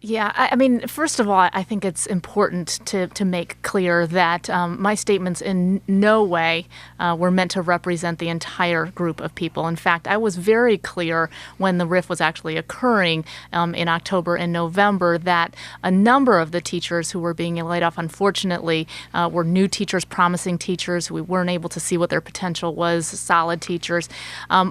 Yeah, I mean, first of all, I think it's important to make clear that my statements in no way were meant to represent the entire group of people. In fact, I was very clear when the RIF was actually occurring in October and November that a number of the teachers who were being laid off, unfortunately, were new teachers, promising teachers who we weren't able to see what their potential was, solid teachers,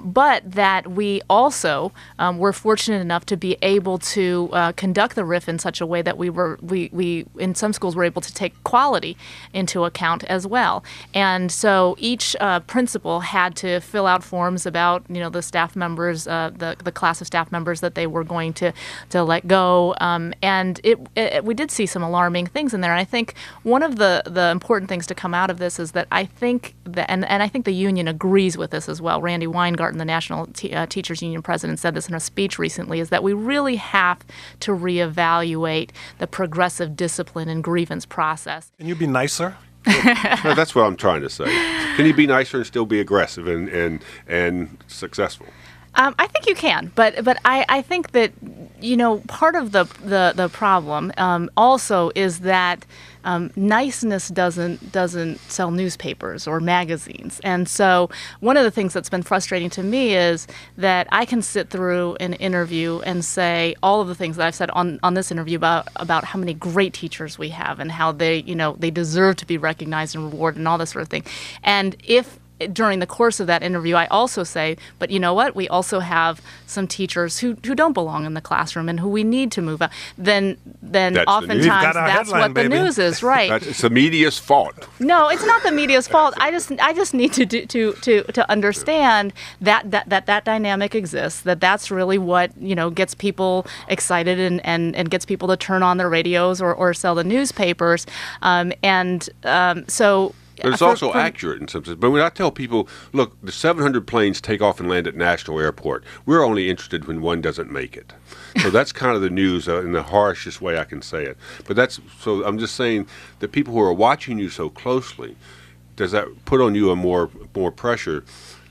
but that we also were fortunate enough to be able to conduct the RIF in such a way that we in some schools were able to take quality into account as well. And so each principal had to fill out forms about the staff members, the class of staff members that they were going to let go. And we did see some alarming things in there. And I think one of the important things to come out of this is that I think that, and I think the union agrees with this as well. Randy Weingarten, the National Teachers Union president, said this in a speech recently, is that we really have to reevaluate the progressive discipline and grievance process. Can you be nicer? No, that's what I'm trying to say. Can you be nicer and still be aggressive and successful? I think you can, but I think that part of the problem also is that niceness doesn't sell newspapers or magazines. And so one of the things that's been frustrating to me is that I can sit through an interview and say all of the things that I've said on this interview about how many great teachers we have and how they deserve to be recognized and rewarded and all this sort of thing. And if during the course of that interview, I also say, but you know what? We also have some teachers who don't belong in the classroom and who we need to move out. Then oftentimes that's what the news is, right? It's the media's fault. No, it's not the media's fault. I just need to understand that dynamic exists. That's really what gets people excited and gets people to turn on their radios or sell the newspapers. So. But it's also accurate in some sense. But when I tell people, look, the 700 planes take off and land at National Airport. We're only interested when one doesn't make it. So that's kind of the news in the harshest way I can say it. But so I'm just saying that people who are watching you so closely, does that put on you a more pressure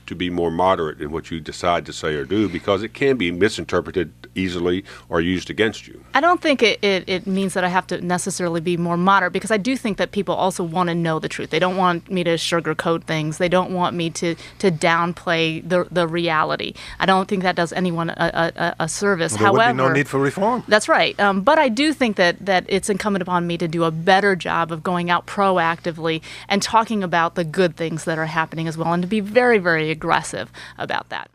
to be more moderate in what you decide to say or do, because it can be misinterpreted easily or used against you? I don't think it means that I have to necessarily be more moderate, because I do think that people also want to know the truth. They don't want me to sugarcoat things. They don't want me to downplay the reality. I don't think that does anyone a service. There would be no need for reform. That's right. But I do think that it's incumbent upon me to do a better job of going out proactively and talking about the good things that are happening as well, and to be very, very aggressive about that.